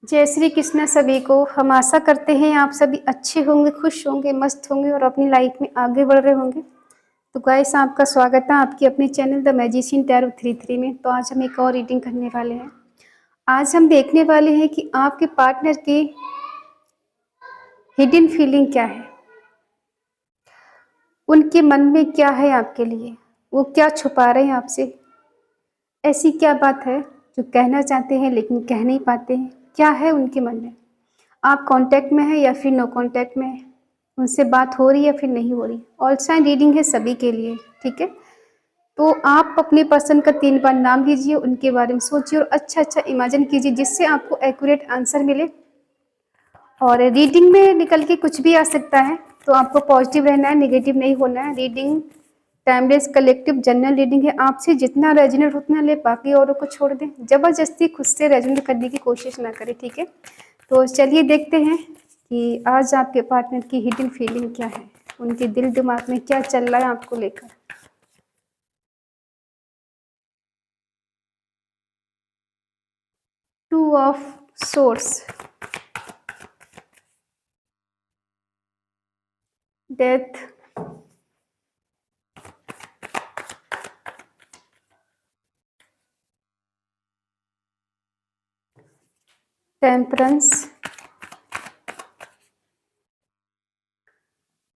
जय श्री कृष्ण सभी को। हम आशा करते हैं आप सभी अच्छे होंगे, खुश होंगे, मस्त होंगे और अपनी लाइफ में आगे बढ़ रहे होंगे। तो गाइस, आपका स्वागत है आपकी अपने चैनल द मैजिशियन टैरो 33 में। तो आज हम एक और रीडिंग करने वाले हैं। आज हम देखने वाले हैं कि आपके पार्टनर की हिडन फीलिंग क्या है, उनके मन में क्या है आपके लिए, वो क्या छुपा रहे हैं आपसे। ऐसी क्या बात है जो कहना चाहते हैं लेकिन कह नहीं पाते हैं, क्या है उनके मन में। आप कांटेक्ट में हैं या फिर नो कांटेक्ट में हैं, उनसे बात हो रही है या फिर नहीं हो रही। ऑल साइन रीडिंग है सभी के लिए, ठीक है। तो आप अपने पर्सन का 3 बार नाम लीजिए, उनके बारे में सोचिए और अच्छा अच्छा इमेजिन कीजिए जिससे आपको एक्यूरेट आंसर मिले। और रीडिंग में निकल के कुछ भी आ सकता है, तो आपको पॉजिटिव रहना है, नेगेटिव नहीं होना है। Reading timeless collective general reading है। आपसे जितना रेजोनेट उतना ले, बाकी औरों को छोड़ दें। जबरदस्ती खुद से रेजोनेट करने की कोशिश ना करें, ठीक है। तो चलिए देखते हैं कि आज आपके पार्टनर की हिडन फीलिंग क्या है, उनके दिल दिमाग में क्या चल रहा है आपको लेकर। Two of source, death, temperance,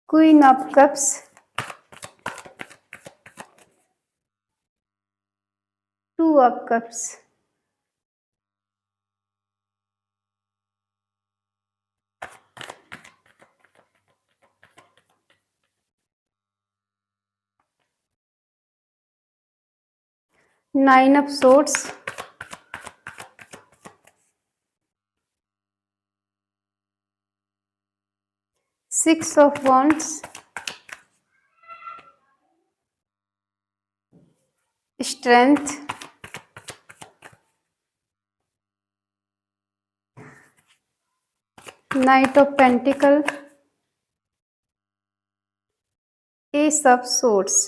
queen of cups, two of cups, nine of swords, six of wands, strength, night of pentacle, S of swords.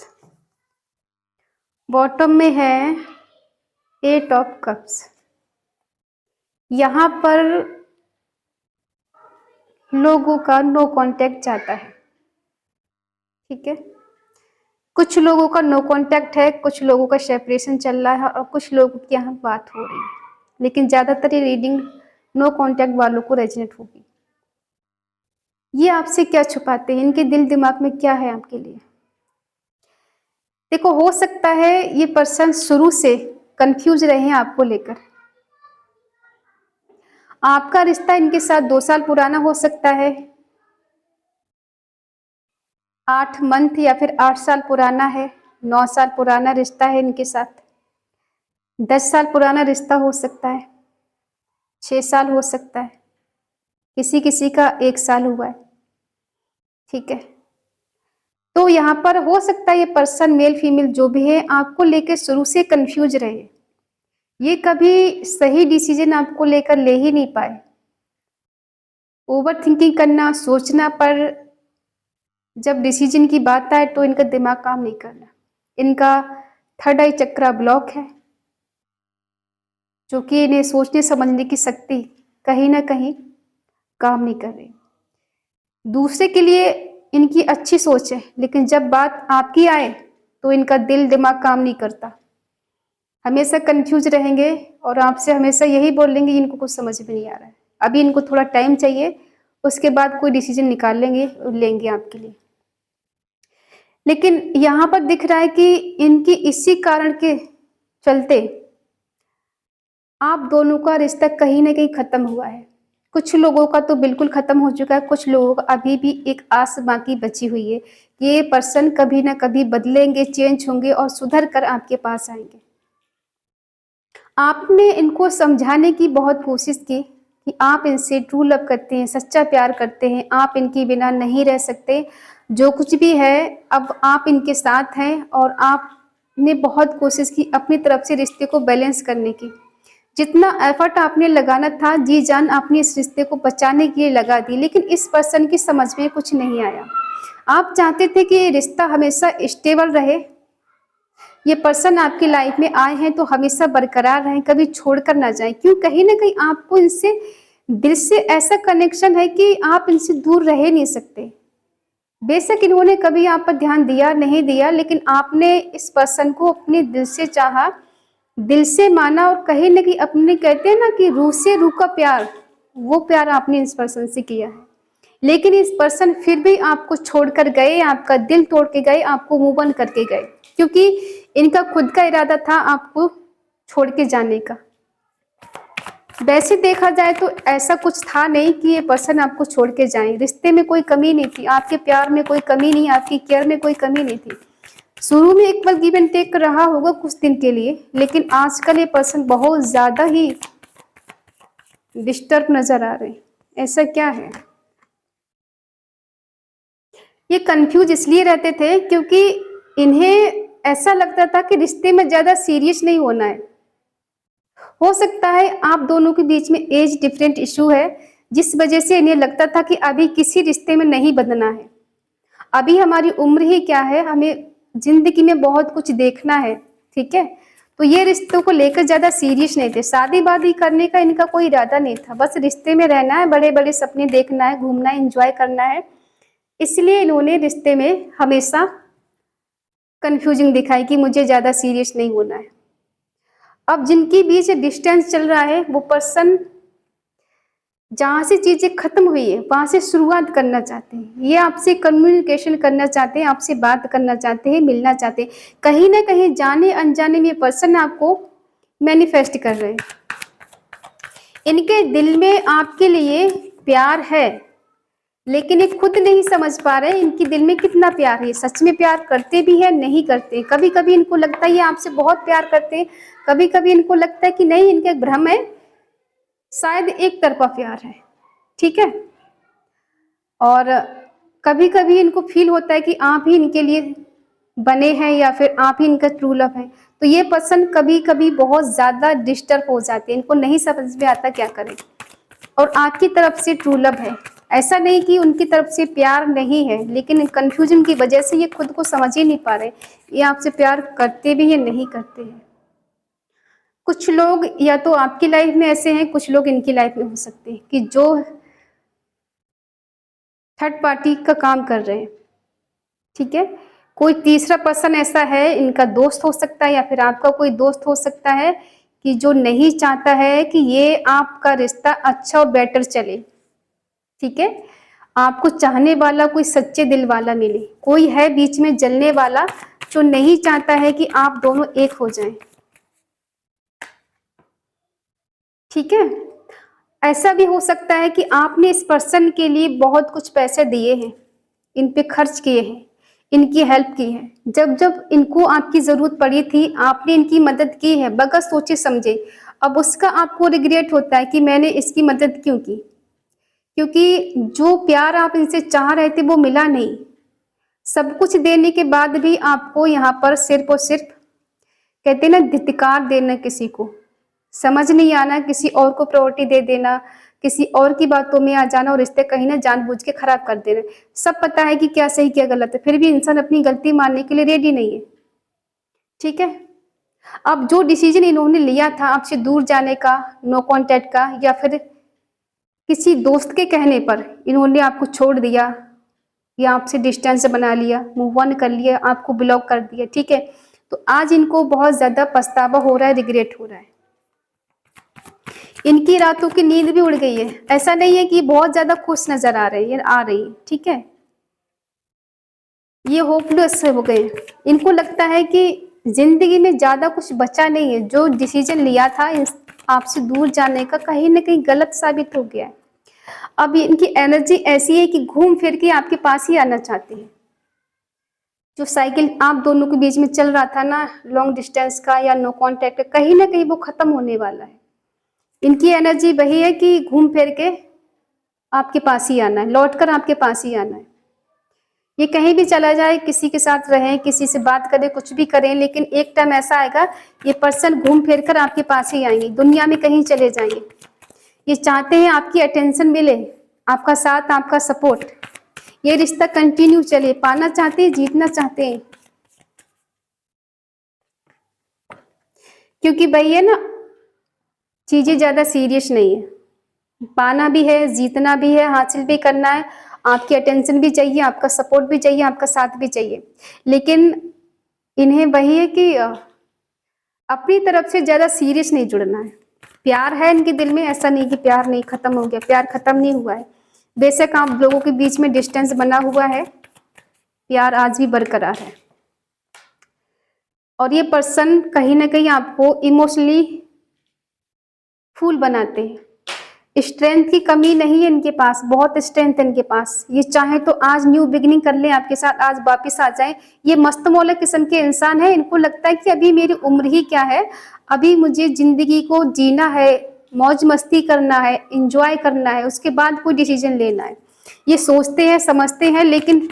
Bottom में है 8 ऑफ कप्स। यहाँ पर लोगों का नो कांटेक्ट चाहता है, ठीक है। कुछ लोगों का नो कांटेक्ट है, कुछ लोगों का सेपरेशन चल रहा है और कुछ लोगों की यहाँ बात हो रही है, लेकिन ज़्यादातर ये रीडिंग नो कांटेक्ट वालों को रेजोनेट होगी। ये आपसे क्या छुपाते हैं, इनके दिल दिमाग में क्या है आपके लिए। देखो, हो सकता है ये पर्सन शुरू से कंफ्यूज रहे हैं आपको लेकर। आपका रिश्ता इनके साथ 2 साल पुराना हो सकता है, 8 मंथ या फिर 8 साल पुराना है, 9 साल पुराना रिश्ता है इनके साथ, 10 साल पुराना रिश्ता हो सकता है, 6 साल हो सकता है, किसी किसी का 1 साल हुआ है, ठीक है। तो यहाँ पर हो सकता है ये पर्सन मेल फीमेल जो भी है आपको लेकर शुरू से कंफ्यूज रहे। ये कभी सही डिसीजन आपको लेकर ले ही नहीं पाए। ओवर थिंकिंग करना, सोचना, पर जब डिसीजन की बात आए तो इनका दिमाग काम नहीं करना। इनका थर्ड आई चक्रा ब्लॉक है, जो कि इन्हें सोचने समझने की शक्ति कहीं ना कहीं काम नहीं कर रही। दूसरे के लिए इनकी अच्छी सोच है, लेकिन जब बात आपकी आए तो इनका दिल दिमाग काम नहीं करता। हमेशा कंफ्यूज रहेंगे और आपसे हमेशा यही बोलेंगे इनको कुछ समझ में नहीं आ रहा है, अभी इनको थोड़ा टाइम चाहिए, उसके बाद कोई डिसीजन निकाल लेंगे आपके लिए। लेकिन यहाँ पर दिख रहा है कि इनकी इसी कारण के चलते आप दोनों का रिश्ता कहीं ना कहीं खत्म हुआ है। कुछ लोगों का तो बिल्कुल खत्म हो चुका है, कुछ लोगों का अभी भी एक आस बाकी बची हुई है कि ये पर्सन कभी ना कभी बदलेंगे, चेंज होंगे और सुधर कर आपके पास आएंगे। आपने इनको समझाने की बहुत कोशिश की कि आप इनसे ट्रू लव करते हैं, सच्चा प्यार करते हैं, आप इनके बिना नहीं रह सकते। जो कुछ भी है अब आप इनके साथ हैं और आपने बहुत कोशिश की अपनी तरफ से रिश्ते को बैलेंस करने की। जितना एफर्ट आपने लगाना था, जी जान आपने इस रिश्ते को बचाने के लिए लगा दी, लेकिन इस पर्सन की समझ में कुछ नहीं आया। आप चाहते थे कि ये रिश्ता हमेशा स्टेबल रहे, ये पर्सन आपकी लाइफ में आए हैं तो हमेशा बरकरार रहें, कभी छोड़कर ना जाएं। क्यों, कहीं ना कहीं आपको इनसे दिल से ऐसा कनेक्शन है कि आप इनसे दूर रह नहीं सकते। बेशक इन्होंने कभी आप पर ध्यान दिया नहीं दिया, लेकिन आपने इस पर्सन को अपने दिल से चाहा, दिल से माना, और कहीं ना कहीं अपने, कहते हैं ना कि रूह से रूह का प्यार, वो प्यार आपने इस पर्सन से किया है। लेकिन इस पर्सन फिर भी आपको छोड़कर गए, आपका दिल तोड़ के गए, आपको मूव ऑन करके गए, क्योंकि इनका खुद का इरादा था आपको छोड़ के जाने का। वैसे देखा जाए तो ऐसा कुछ था नहीं कि ये पर्सन आपको छोड़ के जाए। रिश्ते में कोई कमी नहीं थी, आपके प्यार में कोई कमी नहीं, आपकी केयर में कोई कमी नहीं थी। शुरू में एक बार गिव एंड टेक रहा होगा कुछ दिन के लिए, लेकिन आजकल ये पर्सन बहुत ज्यादा ही डिस्टर्ब नजर आ रहे हैं। ऐसा क्या है? ये कंफ्यूज इसलिए रहते थे क्योंकि इन्हें ऐसा लगता था कि रिश्ते में ज्यादा सीरियस नहीं होना है। हो सकता है आप दोनों के बीच में एज डिफरेंट इशू है, जिस वजह से इन्हें लगता था कि अभी किसी रिश्ते में नहीं बंधना है। अभी हमारी उम्र ही क्या है, हमें जिंदगी में बहुत कुछ देखना है, ठीक है। तो ये रिश्तों को लेकर ज्यादा सीरियस नहीं थे, शादी वादी करने का इनका कोई इरादा नहीं था, बस रिश्ते में रहना है, बड़े बड़े सपने देखना है, घूमना है, एंजॉय करना है। इसलिए इन्होंने रिश्ते में हमेशा कंफ्यूजिंग दिखाई कि मुझे ज्यादा सीरियस नहीं होना है। अब जिनके बीच डिस्टेंस चल रहा है, वो पर्सन जहां से चीजें खत्म हुई है वहां से शुरुआत करना चाहते हैं। ये आपसे कम्युनिकेशन करना चाहते हैं, आपसे बात करना चाहते हैं, मिलना चाहते हैं। कहीं ना कहीं जाने अनजाने में पर्सन आपको मैनिफेस्ट कर रहे हैं। इनके दिल में आपके लिए प्यार है, लेकिन ये खुद नहीं समझ पा रहे इनके दिल में कितना प्यार है। सच में प्यार करते भी है, नहीं करते। कभी कभी इनको लगता है ये आपसे बहुत प्यार करते हैं, कभी कभी इनको लगता है कि नहीं, इनके भ्रम है, शायद एक तरफा प्यार है, ठीक है। और कभी कभी इनको फील होता है कि आप ही इनके लिए बने हैं या फिर आप ही इनका ट्रू लव है। तो ये पर्सन कभी कभी बहुत ज्यादा डिस्टर्ब हो जाते हैं, इनको नहीं समझ में आता क्या करें। और आपकी तरफ से ट्रू लव है, ऐसा नहीं कि उनकी तरफ से प्यार नहीं है, लेकिन कंफ्यूजन की वजह से ये खुद को समझ ही नहीं पा रहे ये आपसे प्यार करते भी या नहीं करते हैं। कुछ लोग या तो आपकी लाइफ में ऐसे हैं, कुछ लोग इनकी लाइफ में हो सकते हैं कि जो थर्ड पार्टी का काम कर रहे हैं, ठीक है। कोई तीसरा पर्सन ऐसा है, इनका दोस्त हो सकता है या फिर आपका कोई दोस्त हो सकता है कि जो नहीं चाहता है कि ये आपका रिश्ता अच्छा और बेटर चले, ठीक है। आपको चाहने वाला कोई सच्चे दिल वाला मिले, कोई है बीच में जलने वाला जो नहीं चाहता है कि आप दोनों एक हो जाएं, ठीक है। ऐसा भी हो सकता है कि आपने इस पर्सन के लिए बहुत कुछ पैसे दिए हैं, इन पे खर्च किए हैं, इनकी हेल्प की है। जब जब इनको आपकी जरूरत पड़ी थी आपने इनकी मदद की है, बगैर सोचे समझे। अब उसका आपको रिग्रेट होता है कि मैंने इसकी मदद क्यों की, क्योंकि जो प्यार आप इनसे चाह रहे थे वो मिला नहीं। सब कुछ देने के बाद भी आपको यहाँ पर सिर्फ और सिर्फ, कहते हैं ना, धिक्कार देना, किसी को समझ नहीं आना, किसी और को प्रायोरिटी दे देना, किसी और की बातों में आ जाना और रिश्ते कहीं ना जानबूझ के खराब कर देना। सब पता है कि क्या सही क्या गलत है, फिर भी इंसान अपनी गलती मानने के लिए रेडी नहीं है, ठीक है। अब जो डिसीजन इन्होंने लिया था आपसे दूर जाने का, नो कांटेक्ट का, या फिर किसी दोस्त के कहने पर इन्होंने आपको छोड़ दिया या आपसे डिस्टेंस बना लिया, मूव ऑन कर लिया, आपको ब्लॉक कर दिया, ठीक है। तो आज इनको बहुत ज्यादा पछतावा हो रहा है, रिग्रेट हो रहा है। इनकी रातों की नींद भी उड़ गई है। ऐसा नहीं है कि बहुत ज्यादा खुश नजर आ रही है, ठीक है। ये होपलेस हो गए। इनको लगता है कि जिंदगी में ज्यादा कुछ बचा नहीं है, जो डिसीजन लिया था आपसे दूर जाने का कहीं ना कहीं गलत साबित हो गया है। अब इनकी एनर्जी ऐसी है कि घूम फिर के आपके पास ही आना चाहते हैं। जो साइकिल आप दोनों के बीच में चल रहा था ना, लॉन्ग डिस्टेंस का या नो कांटेक्ट, कहीं ना कहीं वो खत्म होने वाला है। इनकी एनर्जी वही है कि घूम फिर के आपके पास ही आना है, लौट कर आपके पास ही आना है। ये कहीं भी चला जाए, किसी के साथ रहें, किसी से बात करें, कुछ भी करें, लेकिन एक टाइम ऐसा आएगा ये पर्सन घूम फिर कर आपके पास ही आएंगे, दुनिया में कहीं चले जाएंगे। ये चाहते हैं आपकी अटेंशन मिले, आपका साथ, आपका सपोर्ट, ये रिश्ता कंटिन्यू चले, पाना चाहते हैं, जीतना चाहते हैं। क्योंकि भाई है ना, चीजें ज्यादा सीरियस नहीं है, पाना भी है, जीतना भी है, हासिल भी करना है, आपकी अटेंशन भी चाहिए, आपका सपोर्ट भी चाहिए, आपका साथ भी चाहिए। लेकिन इन्हें वही है कि अपनी तरफ से ज़्यादा सीरियस नहीं जुड़ना है। प्यार है इनके दिल में, ऐसा नहीं कि प्यार नहीं खत्म हो गया, प्यार खत्म नहीं हुआ है। बेशक आप लोगों के बीच में डिस्टेंस बना हुआ है, प्यार आज भी बरकरार है। और ये पर्सन कहीं ना कहीं आपको इमोशनली फूल बनाते हैं। स्ट्रेंथ की कमी नहीं है इनके पास, बहुत स्ट्रेंथ है इनके पास। ये चाहे तो आज न्यू बिगिनिंग कर ले आपके साथ, आज वापिस आ जाए। ये मस्त मौला किस्म के इंसान है। इनको लगता है कि अभी मेरी उम्र ही क्या है, अभी मुझे जिंदगी को जीना है, मौज मस्ती करना है, इंजॉय करना है, उसके बाद कोई डिसीजन लेना है। ये सोचते हैं, समझते हैं, लेकिन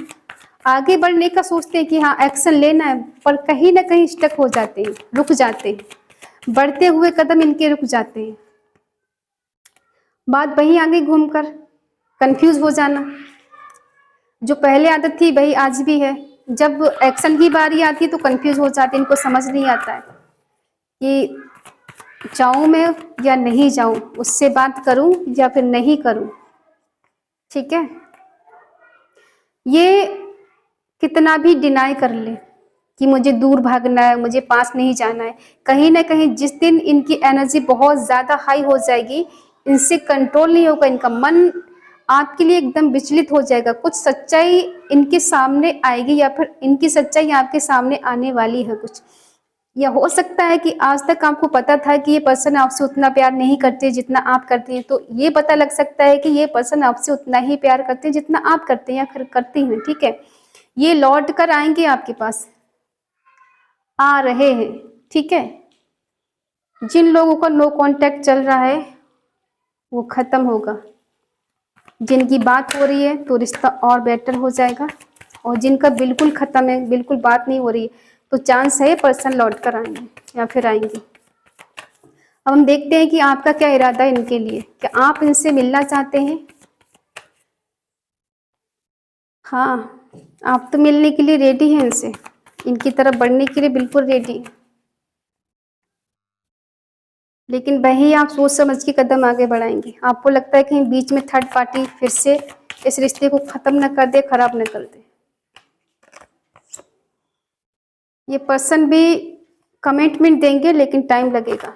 आगे बढ़ने का सोचते हैं कि हाँ एक्शन लेना है, पर कहीं ना कहीं स्टक हो जाते हैं, रुक जाते हैं। बढ़ते हुए कदम इनके रुक जाते हैं। बात वहीं आगे घूमकर कंफ्यूज हो जाना। जो पहले आदत थी वही आज भी है। जब एक्शन की बारी आती है तो कंफ्यूज हो जाते हैं, इनको समझ नहीं आता है कि जाऊं मैं या नहीं जाऊं, उससे बात करूं या फिर नहीं करूं। ठीक है, ये कितना भी डिनाई कर ले कि मुझे दूर भागना है, मुझे पास नहीं जाना है, कहीं ना कहीं जिस दिन इनकी एनर्जी बहुत ज़्यादा हाई हो जाएगी, इनसे कंट्रोल नहीं होगा, इनका मन आपके लिए एकदम विचलित हो जाएगा। कुछ सच्चाई इनके सामने आएगी या फिर इनकी सच्चाई आपके सामने आने वाली है कुछ। या हो सकता है कि आज तक आपको पता था कि ये पर्सन आपसे उतना प्यार नहीं करते जितना आप करते हैं, तो ये पता लग सकता है कि ये पर्सन आपसे उतना ही प्यार करते हैं जितना आप करते हैं या फिर करती हैं। ठीक है, ये लौट कर आएंगे आपके पास, आ रहे हैं। ठीक है, जिन लोगों का नो कांटेक्ट चल रहा है वो खत्म होगा, जिनकी बात हो रही है तो रिश्ता और बेटर हो जाएगा, और जिनका बिल्कुल खत्म है, बिल्कुल बात नहीं हो रही है, तो चांस है पर्सन लौट कर आएंगे या फिर आएंगे। अब हम देखते हैं कि आपका क्या इरादा है इनके लिए। क्या आप इनसे मिलना चाहते हैं? हाँ, आप तो मिलने के लिए रेडी हैं इनसे, इनकी तरफ बढ़ने के लिए बिल्कुल रेडी हैं। लेकिन वही आप सोच समझ के कदम आगे बढ़ाएंगे। आपको लगता है कहीं बीच में थर्ड पार्टी फिर से इस रिश्ते को खत्म न कर दे, खराब न कर दे। ये पर्सन भी कमिटमेंट देंगे लेकिन टाइम लगेगा।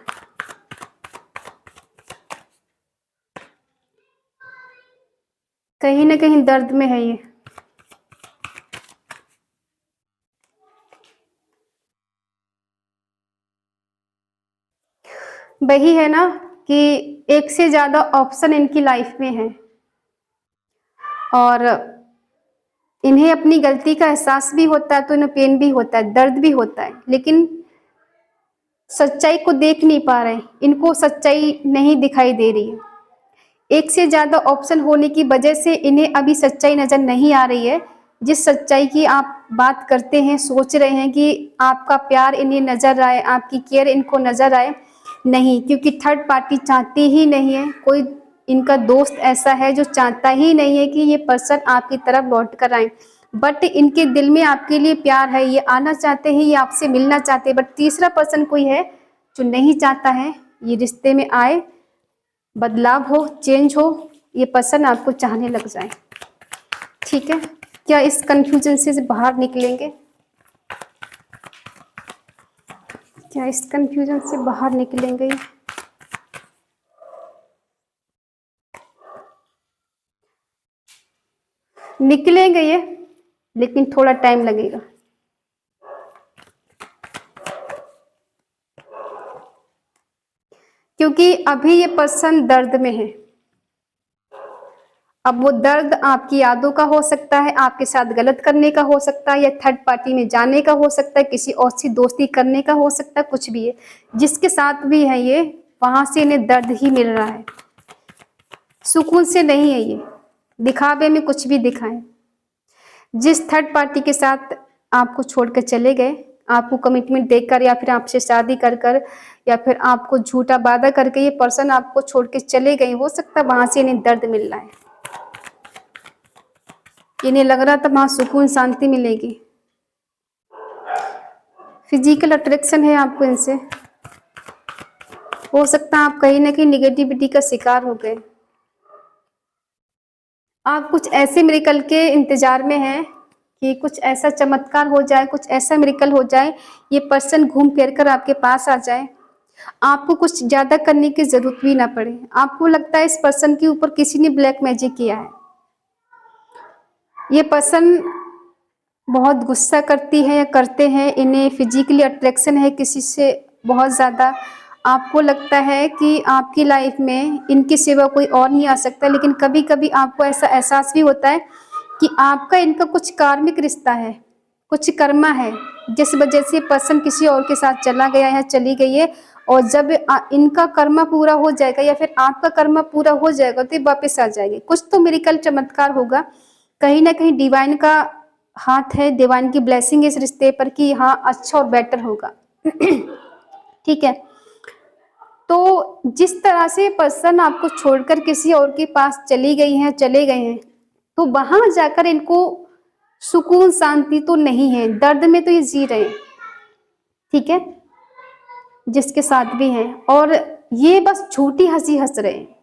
कहीं ना कहीं दर्द में है ये। वही है ना कि एक से ज्यादा ऑप्शन इनकी लाइफ में है, और इन्हें अपनी गलती का एहसास भी होता है, तो इन्हें पेन भी होता है, दर्द भी होता है, लेकिन सच्चाई को देख नहीं पा रहे। इनको सच्चाई नहीं दिखाई दे रही है। एक से ज्यादा ऑप्शन होने की वजह से इन्हें अभी सच्चाई नजर नहीं आ रही है। जिस सच्चाई की आप बात करते हैं, सोच रहे हैं कि आपका प्यार इन्हें नजर आए, आपकी केयर इनको नजर आए, नहीं, क्योंकि थर्ड पार्टी चाहती ही नहीं है। कोई इनका दोस्त ऐसा है जो चाहता ही नहीं है कि ये पर्सन आपकी तरफ लौट कर आए। बट इनके दिल में आपके लिए प्यार है, ये आना चाहते हैं, ये आपसे मिलना चाहते हैं। बट तीसरा पर्सन कोई है जो नहीं चाहता है ये रिश्ते में आए, बदलाव हो, चेंज हो, ये पर्सन आपको चाहने लग जाए। ठीक है, क्या इस कंफ्यूजन से बाहर निकलेंगे? क्या इस कंफ्यूजन से बाहर निकलेंगे? निकलेंगे ये, लेकिन थोड़ा टाइम लगेगा। क्योंकि अभी ये पर्सन दर्द में है। अब वो दर्द आपकी यादों का हो सकता है, आपके साथ गलत करने का हो सकता है, या थर्ड पार्टी में जाने का हो सकता है, किसी और से दोस्ती करने का हो सकता है, कुछ भी है। जिसके साथ भी है ये, वहां से इन्हें दर्द ही मिल रहा है, सुकून से नहीं है ये। दिखावे में कुछ भी दिखाएं। जिस थर्ड पार्टी के साथ आपको छोड़कर चले गए, आपको कमिटमेंट देकर या फिर आपसे शादी कर कर या फिर आपको झूठा वादा करके ये पर्सन आपको छोड़ के चले गए, हो सकता है वहां से इन्हें दर्द मिल रहा है। इन्हें लग रहा था वहां सुकून शांति मिलेगी। फिजिकल अट्रैक्शन है आपको इनसे। हो सकता है आप कहीं ना कहीं निगेटिविटी का शिकार हो गए। आप कुछ ऐसे मिरेकल के इंतजार में हैं कि कुछ ऐसा चमत्कार हो जाए, कुछ ऐसा मिरेकल हो जाए, ये पर्सन घूम फिर कर आपके पास आ जाए, आपको कुछ ज़्यादा करने की ज़रूरत भी ना पड़े। आपको लगता है इस पर्सन के ऊपर किसी ने ब्लैक मैजिक किया है। ये पर्सन बहुत गुस्सा करती है या करते हैं, इन्हें फिजिकली अट्रैक्शन है किसी से बहुत ज़्यादा। आपको लगता है कि आपकी लाइफ में इनके सिवा कोई और नहीं आ सकता, लेकिन कभी-कभी आपको ऐसा एहसास भी होता है कि आपका इनका कुछ कार्मिक रिश्ता है, कुछ कर्मा है, जिस वजह से पर्सन किसी और के साथ चला गया है, चली गई है। और जब इनका कर्मा पूरा हो जाएगा या फिर आपका कर्मा पूरा हो जाएगा तो ये वापस आ जाएगी। कुछ तो मिरेकल चमत्कार होगा, कहीं ना कहीं डिवाइन का हाथ है, डिवाइन की ब्लेसिंग इस रिश्ते पर कि हाँ अच्छा और बेटर होगा। ठीक है, तो जिस तरह से पर्सन आपको छोड़कर किसी और के पास चली गई हैं, चले गए हैं, तो वहां जाकर इनको सुकून शांति तो नहीं है, दर्द में तो ये जी रहे हैं। ठीक है, जिसके साथ भी हैं, और ये बस झूठी हंसी हंस रहे हैं,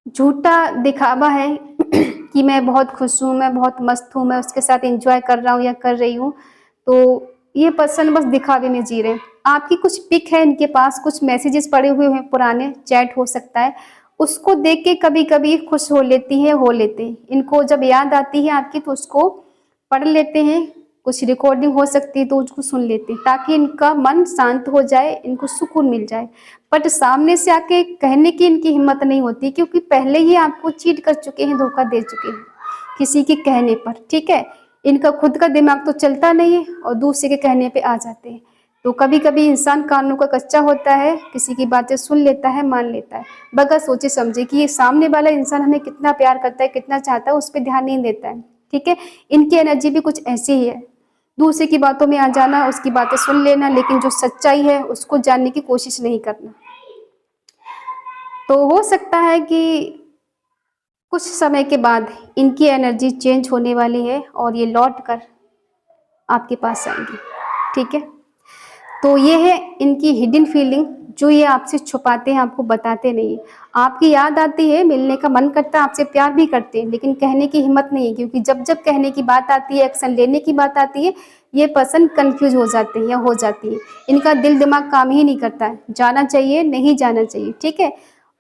झूठा दिखावा है कि मैं बहुत खुश हूँ, मैं बहुत मस्त हूँ, मैं उसके साथ एंजॉय कर रहा हूँ या कर रही हूँ। तो ये पर्सन बस दिखावे में जी रहे हैं। आपकी कुछ पिक है इनके पास, कुछ मैसेजेस पड़े हुए हैं, पुराने चैट हो सकता है, उसको देख के कभी कभी खुश हो लेती है, हो लेते हैं। इनको जब याद आती है आपकी तो उसको पढ़ लेते हैं, कुछ रिकॉर्डिंग हो सकती है तो उसको सुन लेते हैं, ताकि इनका मन शांत हो जाए, इनको सुकून मिल जाए। बट सामने से आके कहने की इनकी हिम्मत नहीं होती, क्योंकि पहले ही आपको चीट कर चुके हैं, धोखा दे चुके हैं किसी के कहने पर। ठीक है, इनका खुद का दिमाग तो चलता नहीं है और दूसरे के कहने पे आ जाते हैं। तो कभी कभी इंसान कानों का कच्चा होता है, किसी की बातें सुन लेता है, मान लेता है, बगैर सोचे समझे कि ये सामने वाला इंसान हमें कितना प्यार करता है, कितना चाहता है, उस पर ध्यान नहीं देता है। ठीक है, इनकी एनर्जी भी कुछ ऐसी ही है, दूसरे की बातों में आ जाना, उसकी बातें सुन लेना, लेकिन जो सच्चाई है उसको जानने की कोशिश नहीं करना। तो हो सकता है कि कुछ समय के बाद इनकी एनर्जी चेंज होने वाली है और ये लौट कर आपके पास आएंगे। ठीक है, तो ये है इनकी हिडन फीलिंग, जो ये आपसे छुपाते हैं, आपको बताते नहीं है। आपकी याद आती है, मिलने का मन करता है, आपसे प्यार भी करते हैं, लेकिन कहने की हिम्मत नहीं है, क्योंकि जब जब कहने की बात आती है, एक्शन लेने की बात आती है, ये पर्सन कंफ्यूज हो जाते हैं या हो जाती है। इनका दिल दिमाग काम ही नहीं करता है, जाना चाहिए नहीं जाना चाहिए। ठीक है,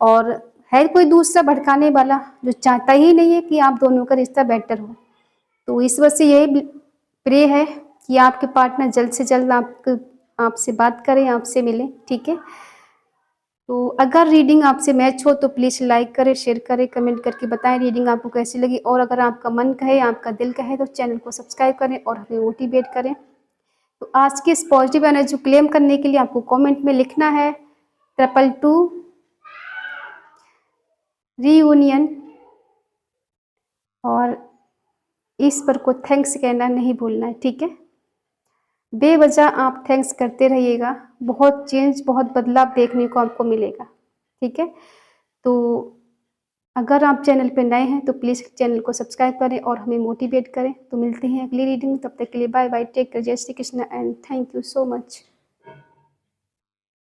और है कोई दूसरा भड़काने वाला जो चाहता ही नहीं है कि आप दोनों का रिश्ता बेटर हो। तो इस वजह से यही प्रे है कि आपके पार्टनर जल्द से जल्द आपसे बात करें, आपसे मिलें। ठीक है, तो अगर रीडिंग आपसे मैच हो तो प्लीज़ लाइक करें, शेयर करें, कमेंट करके बताएं रीडिंग आपको कैसी लगी। और अगर आपका मन कहे, आपका दिल कहे, तो चैनल को सब्सक्राइब करें और हमें मोटिवेट करें। तो आज की इस पॉजिटिव एनर्जी क्लेम करने के लिए आपको कमेंट में लिखना है 222 रीयूनियन, और ईश्वर को थैंक्स कहना नहीं भूलना है। ठीक है, बेवजह आप थैंक्स करते रहिएगा, बहुत चेंज, बहुत बदलाव देखने को आपको मिलेगा। ठीक है, तो अगर आप चैनल पर नए हैं तो प्लीज़ चैनल को सब्सक्राइब करें और हमें मोटिवेट करें। तो मिलते हैं अगली रीडिंग, तब तक के लिए बाय बाय, टेक केयर, जय Shri Krishna and thank you so much.